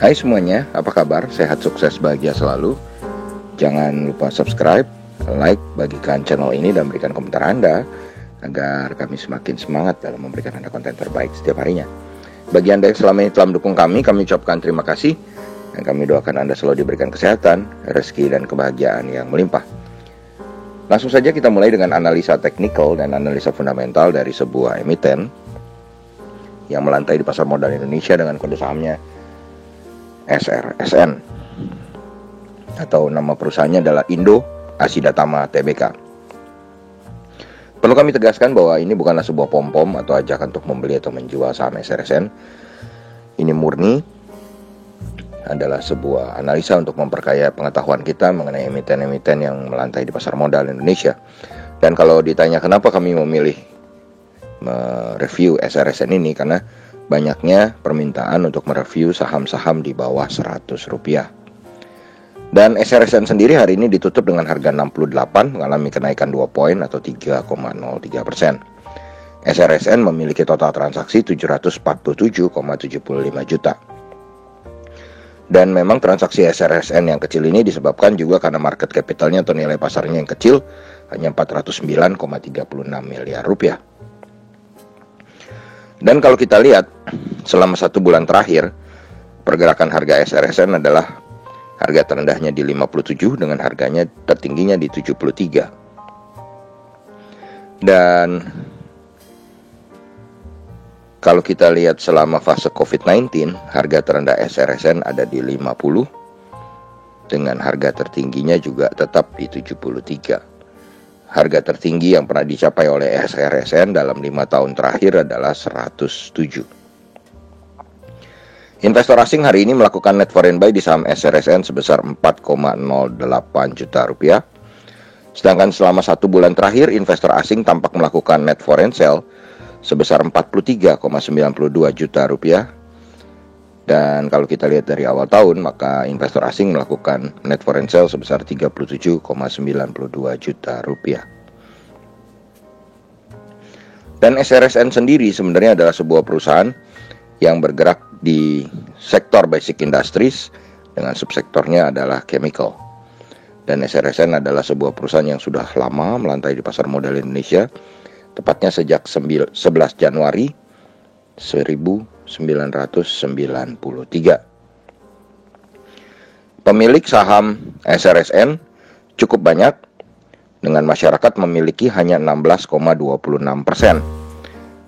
Hai semuanya, apa kabar? Sehat, sukses, bahagia selalu. Jangan lupa subscribe, like, bagikan channel ini dan berikan komentar Anda agar kami semakin semangat dalam memberikan Anda konten terbaik setiap harinya. Bagi Anda yang selama ini telah mendukung kami ucapkan terima kasih dan kami doakan Anda selalu diberikan kesehatan, rezeki, dan kebahagiaan yang melimpah. Langsung saja kita mulai dengan analisa teknikal dan analisa fundamental dari sebuah emiten yang melantai di pasar modal Indonesia dengan kode sahamnya SRSN, atau nama perusahaannya adalah Indo Asidatama Tbk. Perlu kami tegaskan bahwa ini bukanlah sebuah pom-pom atau ajakan untuk membeli atau menjual saham SRSN. Ini murni adalah sebuah analisa untuk memperkaya pengetahuan kita mengenai emiten-emiten yang melantai di pasar modal Indonesia. Dan kalau ditanya kenapa kami memilih mereview SRSN ini, karena banyaknya permintaan untuk mereview saham-saham di bawah Rp100. Dan SRSN sendiri hari ini ditutup dengan harga 68, mengalami kenaikan 2 poin atau 3,03%. SRSN memiliki total transaksi 747,75 juta. Dan memang transaksi SRSN yang kecil ini disebabkan juga karena market capitalnya atau nilai pasarnya yang kecil, hanya 409,36 miliar rupiah. Dan kalau kita lihat selama 1 bulan terakhir, pergerakan harga SRSN adalah harga terendahnya di 57 dengan harganya tertingginya di 73. Dan kalau kita lihat selama fase COVID-19, harga terendah SRSN ada di 50 dengan harga tertingginya juga tetap di 73. Harga tertinggi yang pernah dicapai oleh SRSN dalam 5 tahun terakhir adalah 107. Investor asing hari ini melakukan net foreign buy di saham SRSN sebesar 4,08 juta rupiah. Sedangkan selama 1 bulan terakhir, investor asing tampak melakukan net foreign sell sebesar 43,92 juta rupiah. Dan kalau kita lihat dari awal tahun, maka investor asing melakukan net foreign sale sebesar 37,92 juta rupiah. Dan SRSN sendiri sebenarnya adalah sebuah perusahaan yang bergerak di sektor basic industries dengan subsektornya adalah chemical. Dan SRSN adalah sebuah perusahaan yang sudah lama melantai di pasar modal Indonesia, tepatnya sejak 11 Januari 1993. Pemilik saham SRSN cukup banyak, dengan masyarakat memiliki hanya 16,26%.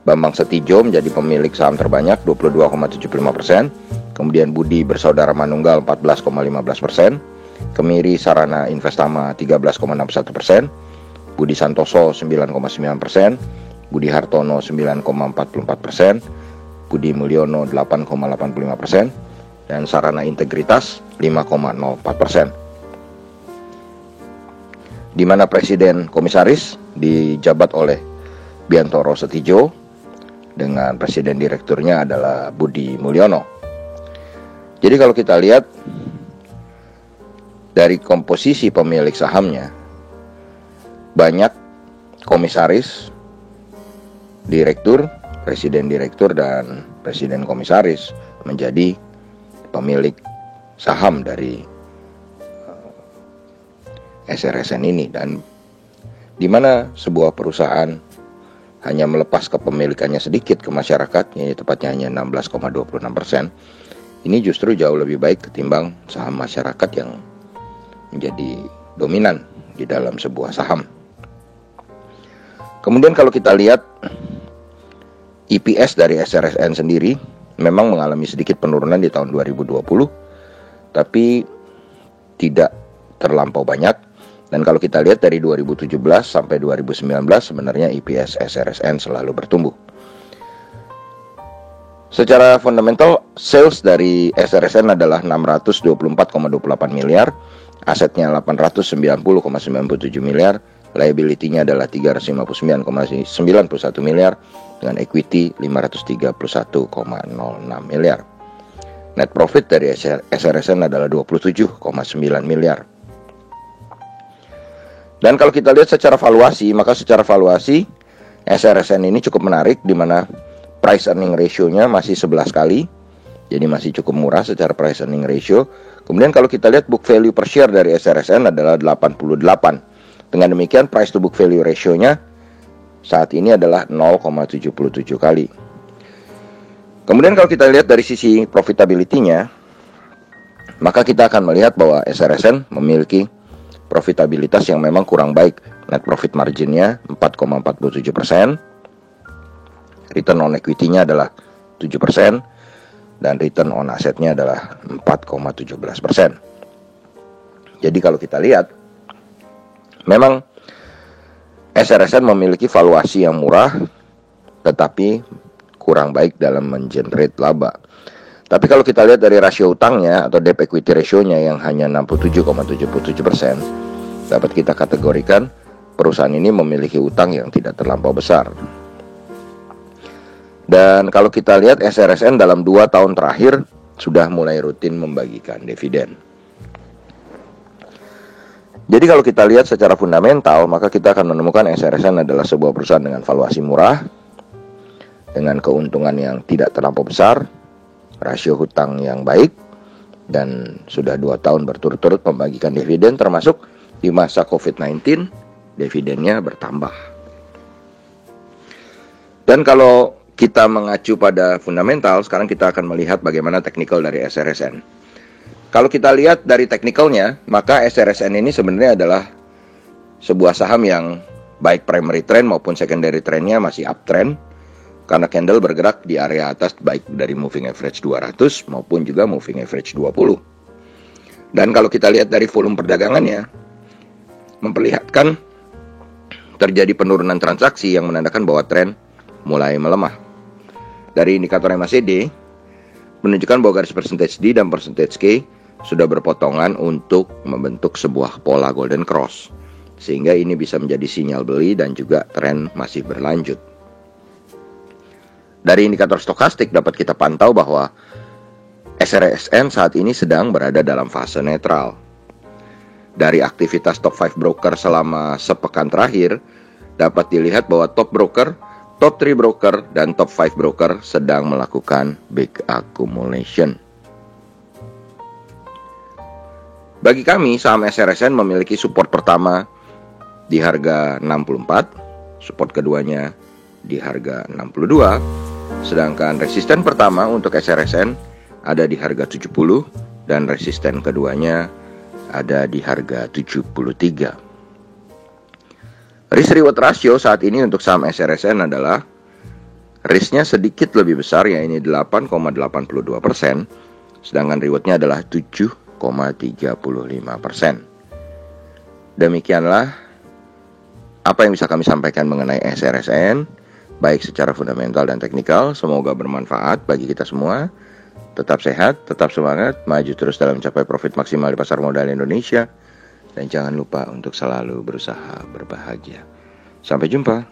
Bambang Setijo menjadi pemilik saham terbanyak 22,75%. Kemudian Budi Bersaudara Manunggal 14,15%. Kemiri Sarana Investama 13,61%. Budi Santoso 9,9%. Budi Hartono 9,44%. Budi Mulyono 8,85%, dan Sarana Integritas 5,04%. Di mana presiden komisaris dijabat oleh Biantoro Setijo dengan presiden direkturnya adalah Budi Mulyono. Jadi kalau kita lihat dari komposisi pemilik sahamnya, banyak komisaris, direktur, presiden direktur, dan presiden komisaris menjadi pemilik saham dari SRSN ini. Dan di mana sebuah perusahaan hanya melepas kepemilikannya sedikit ke masyarakatnya, tepatnya hanya 16,26%, ini justru jauh lebih baik ketimbang saham masyarakat yang menjadi dominan di dalam sebuah saham. Kemudian kalau kita lihat EPS dari SRSN sendiri memang mengalami sedikit penurunan di tahun 2020, tapi tidak terlampau banyak. Dan kalau kita lihat dari 2017 sampai 2019, sebenarnya EPS SRSN selalu bertumbuh. Secara fundamental, sales dari SRSN adalah 624,28 miliar, asetnya 890,97 miliar, liability-nya adalah 359,91 miliar, dengan equity 531,06 miliar. Net profit dari SRSN adalah 27,9 miliar. Dan kalau kita lihat secara valuasi, maka secara valuasi SRSN ini cukup menarik, di mana price earning ratio-nya masih 11 kali. Jadi masih cukup murah secara price earning ratio. Kemudian kalau kita lihat book value per share dari SRSN adalah 88. Dengan demikian price to book value ratio-nya saat ini adalah 0,77 kali. Kemudian kalau kita lihat dari sisi profitability-nya, maka kita akan melihat bahwa SRSN memiliki profitabilitas yang memang kurang baik. Net profit margin-nya 4,47%, return on equity-nya adalah 7%, dan return on asset-nya adalah 4,17%. Jadi kalau kita lihat, memang SRSN memiliki valuasi yang murah, tetapi kurang baik dalam mengenerate laba. Tapi kalau kita lihat dari rasio utangnya atau debt equity ratio-nya yang hanya 67,77%, dapat kita kategorikan perusahaan ini memiliki utang yang tidak terlampau besar. Dan kalau kita lihat SRSN dalam 2 tahun terakhir sudah mulai rutin membagikan dividen. Jadi kalau kita lihat secara fundamental, maka kita akan menemukan SRSN adalah sebuah perusahaan dengan valuasi murah, dengan keuntungan yang tidak terlampau besar, rasio hutang yang baik, dan sudah 2 tahun berturut-turut membagikan dividen, termasuk di masa COVID-19, dividennya bertambah. Dan kalau kita mengacu pada fundamental, sekarang kita akan melihat bagaimana teknikal dari SRSN. Kalau kita lihat dari teknikalnya, maka SRSN ini sebenarnya adalah sebuah saham yang baik primary trend maupun secondary trendnya masih uptrend, karena candle bergerak di area atas baik dari moving average 200 maupun juga moving average 20. Dan kalau kita lihat dari volume perdagangannya, memperlihatkan terjadi penurunan transaksi yang menandakan bahwa tren mulai melemah. Dari indikator MACD menunjukkan bahwa garis percentage D dan percentage K sudah berpotongan untuk membentuk sebuah pola golden cross, sehingga ini bisa menjadi sinyal beli dan juga tren masih berlanjut. Dari indikator stokastik dapat kita pantau bahwa SRSN saat ini sedang berada dalam fase netral. Dari aktivitas top 5 broker selama sepekan terakhir, dapat dilihat bahwa top broker, top 3 broker, dan top 5 broker sedang melakukan big accumulation. Bagi kami, saham SRSN memiliki support pertama di harga 64, support keduanya di harga 62, sedangkan resisten pertama untuk SRSN ada di harga 70, dan resisten keduanya ada di harga 73. Risk reward ratio saat ini untuk saham SRSN adalah risknya sedikit lebih besar, yaitu 8,82%, sedangkan rewardnya adalah 7,35%. Demikianlah apa yang bisa kami sampaikan mengenai SRSN, baik secara fundamental dan teknikal. Semoga bermanfaat bagi kita semua. Tetap sehat, tetap semangat, maju terus dalam mencapai profit maksimal di pasar modal Indonesia. Dan jangan lupa untuk selalu berusaha berbahagia. Sampai jumpa.